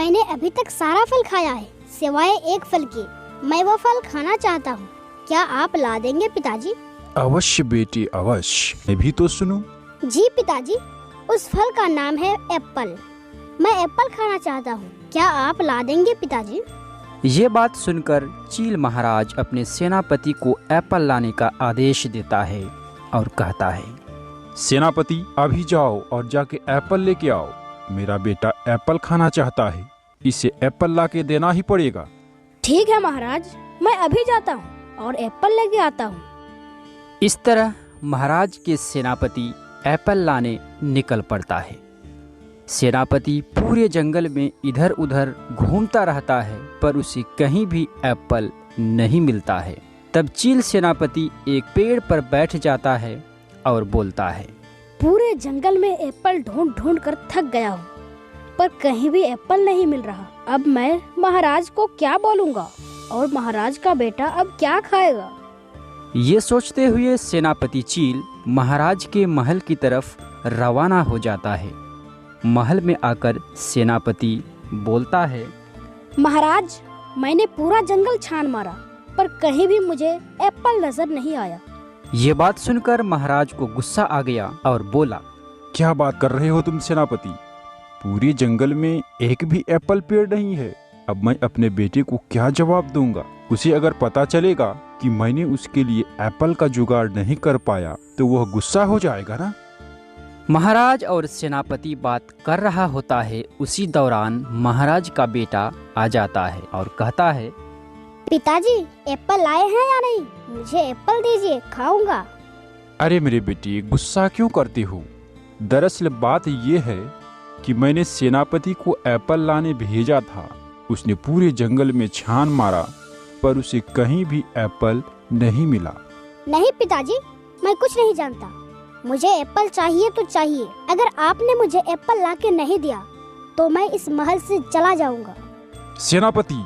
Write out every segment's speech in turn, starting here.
मैंने अभी तक सारा फल खाया है सिवाय एक फल के। मैं वो फल खाना चाहता हूँ। क्या आप ला देंगे पिताजी? अवश्य बेटी अवश्य, मैं भी तो सुनूं। जी पिताजी, उस फल का नाम है एप्पल। मैं एप्पल खाना चाहता हूँ। क्या आप ला देंगे पिताजी? ये बात सुनकर चील महाराज अपने सेनापति को एप्पल लाने का आदेश देता है और कहता है, सेनापति अभी जाओ और जाके एप्पल लेके आओ। मेरा बेटा एप्पल खाना चाहता है, इसे एप्पल ला के देना ही पड़ेगा। ठीक है महाराज, मैं अभी जाता हूँ और एप्पल लेके आता हूँ। इस तरह महाराज के सेनापति एप्पल लाने निकल पड़ता है। सेनापति पूरे जंगल में इधर उधर घूमता रहता है पर उसे कहीं भी एप्पल नहीं मिलता है। तब चील सेनापति एक पेड़ पर बैठ जाता है और बोलता है, पूरे जंगल में एप्पल ढूंढ ढूंढ कर थक गया हूँ पर कहीं भी एप्पल नहीं मिल रहा। अब मैं महाराज को क्या बोलूँगा और महाराज का बेटा अब क्या खाएगा? ये सोचते हुए सेनापति चील महाराज के महल की तरफ रवाना हो जाता है। महल में आकर सेनापति बोलता है, महाराज, मैंने पूरा जंगल छान मारा पर कहीं भी मुझे एप्पल नजर नहीं आया। ये बात सुनकर महाराज को गुस्सा आ गया और बोला, क्या बात कर रहे हो तुम सेनापति? पूरे जंगल में एक भी एप्पल पेड़ नहीं है। अब मैं अपने बेटे को क्या जवाब दूंगा? उसे अगर पता चलेगा कि मैंने उसके लिए एप्पल का जुगाड़ नहीं कर पाया तो वह गुस्सा हो जाएगा ना। महाराज और सेनापति बात कर रहा होता है। उसी दौरान महाराज का बेटा आ जाता है और कहता है, पिताजी एप्पल लाए हैं या नहीं? मुझे एप्पल दीजिए, खाऊंगा। अरे मेरे बेटे, गुस्सा क्यों करते हो? दरअसल बात ये है कि मैंने सेनापति को एप्पल लाने भेजा था। उसने पूरे जंगल में छान मारा पर उसे कहीं भी एप्पल नहीं मिला। नहीं पिताजी, मैं कुछ नहीं जानता। मुझे एप्पल चाहिए तो चाहिए। अगर आपने मुझे एप्पल ला के नहीं दिया तो मैं इस महल से चला जाऊंगा। सेनापति,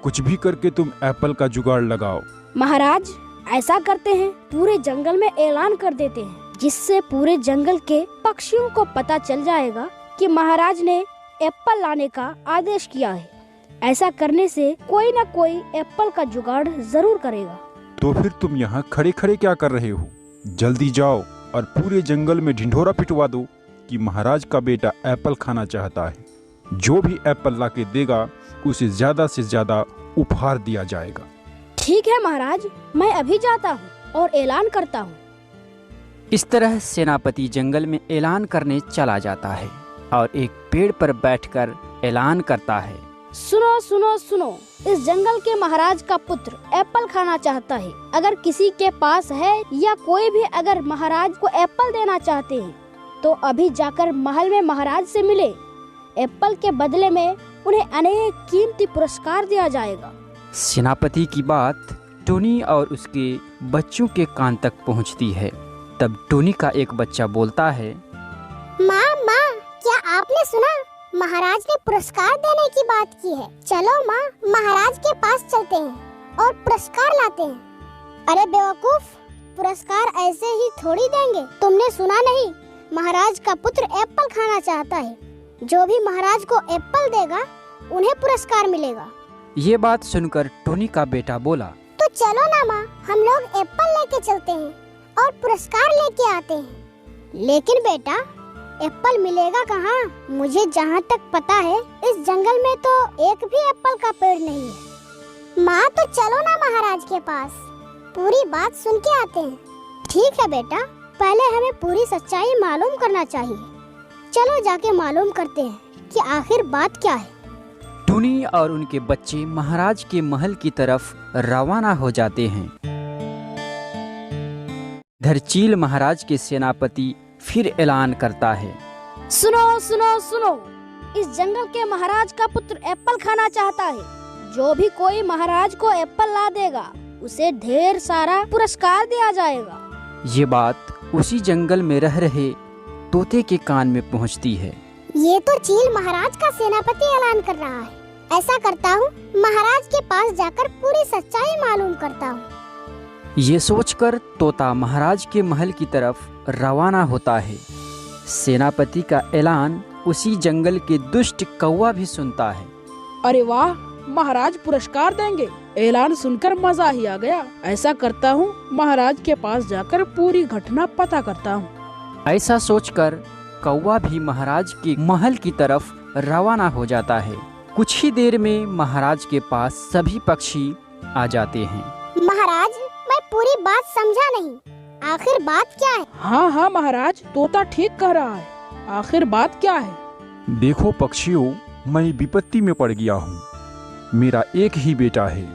कुछ भी करके तुम एप्पल का जुगाड़ लगाओ। महाराज, ऐसा करते हैं, पूरे जंगल में ऐलान कर देते हैं जिससे पूरे जंगल के पक्षियों को पता चल जाएगा कि महाराज ने एप्पल लाने का आदेश किया है। ऐसा करने से कोई न कोई एप्पल का जुगाड़ जरूर करेगा। तो फिर तुम यहाँ खड़े खड़े क्या कर रहे हो? जल्दी जाओ और पूरे जंगल में ढिंढोरा पिटवा दो कि महाराज का बेटा एप्पल खाना चाहता है। जो भी एप्पल ला के देगा उसे ज्यादा से ज्यादा उपहार दिया जाएगा। ठीक है महाराज, मैं अभी जाता हूँ और ऐलान करता हूँ। इस तरह सेनापति जंगल में ऐलान करने चला जाता है और एक पेड़ पर बैठकर ऐलान करता है, सुनो सुनो सुनो, इस जंगल के महाराज का पुत्र एप्पल खाना चाहता है। अगर किसी के पास है या कोई भी अगर महाराज को एप्पल देना चाहते हैं तो अभी जाकर महल में महाराज से मिले। एप्पल के बदले में उन्हें अनेक कीमती पुरस्कार दिया जाएगा। सेनापति की बात टोनी और उसके बच्चों के कान तक पहुंचती है। तब टोनी का एक बच्चा बोलता है, माँ, क्या आपने सुना? महाराज ने पुरस्कार देने की बात की है। चलो माँ, महाराज के पास चलते हैं और पुरस्कार लाते हैं। अरे बेवकूफ, पुरस्कार ऐसे ही थोड़ी देंगे। तुमने सुना नहीं? महाराज का पुत्र एप्पल खाना चाहता है। जो भी महाराज को एप्पल देगा उन्हें पुरस्कार मिलेगा। ये बात सुनकर टोनी का बेटा बोला, तो चलो ना माँ, हम लोग एप्पल लेके चलते हैं और पुरस्कार लेके आते हैं। लेकिन बेटा, एप्पल मिलेगा कहाँ? मुझे जहाँ तक पता है इस जंगल में तो एक भी एप्पल का पेड़ नहीं है। माँ, तो चलो ना महाराज के पास, पूरी बात सुन के आते हैं। ठीक है बेटा, पहले हमें पूरी सच्चाई मालूम करना चाहिए। चलो जाके मालूम करते हैं कि आखिर बात क्या है। टोनी और उनके बच्चे महाराज के महल की तरफ रवाना हो जाते हैं। इधर चील महाराज के सेनापति फिर ऐलान करता है, सुनो सुनो सुनो, इस जंगल के महाराज का पुत्र एप्पल खाना चाहता है। जो भी कोई महाराज को एप्पल ला देगा उसे ढेर सारा पुरस्कार दिया जाएगा। ये बात उसी जंगल में रह रहे तोते के कान में पहुंचती है। ये तो चील महाराज का सेनापति ऐलान कर रहा है। ऐसा करता हूँ, महाराज के पास जाकर पूरी सच्चाई मालूम करता हूँ। ये सोचकर तोता महाराज के महल की तरफ रवाना होता है। सेनापति का ऐलान उसी जंगल के दुष्ट कौवा भी सुनता है। अरे वाह, महाराज पुरस्कार देंगे। ऐलान सुनकर मजा ही आ गया। ऐसा करता हूँ, महाराज के पास जाकर पूरी घटना पता करता हूँ। ऐसा सोचकर कौवा भी महाराज के महल की तरफ रवाना हो जाता है। कुछ ही देर में महाराज के पास सभी पक्षी आ जाते हैं। महाराज, मैं पूरी बात समझा नहीं, आखिर बात क्या है? हाँ हाँ महाराज, तोता ठीक कह रहा है। आखिर बात क्या है? देखो पक्षियों, मैं विपत्ति में पड़ गया हूँ। मेरा एक ही बेटा है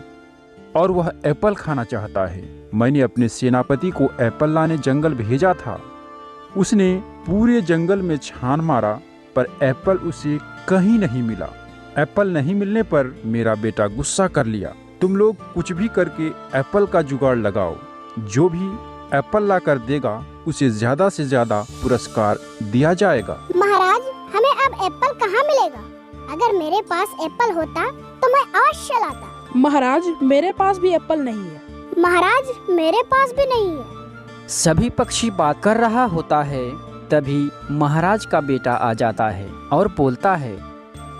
और वह एप्पल खाना चाहता है। मैंने अपने सेनापति को एप्पल लाने जंगल भेजा था। उसने पूरे जंगल में छान मारा पर एप्पल उसे कहीं नहीं मिला। एप्पल नहीं मिलने पर मेरा बेटा गुस्सा कर लिया। तुम लोग कुछ भी करके एप्पल का जुगाड़ लगाओ। जो भी एप्पल ला कर देगा उसे ज्यादा से ज्यादा पुरस्कार दिया जाएगा। महाराज, हमें अब एप्पल कहाँ मिलेगा? अगर मेरे पास एप्पल होता तो मैं अवश्य लाता। महाराज, मेरे पास भी एप्पल नहीं है। महाराज, मेरे पास भी नहीं है। सभी पक्षी बात कर रहा होता है, तभी महाराज का बेटा आ जाता है और बोलता है,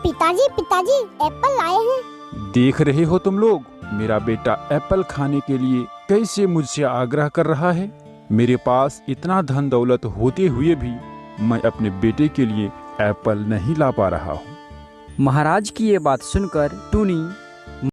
पिताजी पिताजी, एप्पल लाए हैं। देख रहे हो तुम लोग, मेरा बेटा एप्पल खाने के लिए कैसे मुझसे आग्रह कर रहा है। मेरे पास इतना धन दौलत होते हुए भी मैं अपने बेटे के लिए एप्पल नहीं ला पा रहा हूँ। महाराज की ये बात सुनकर टुनी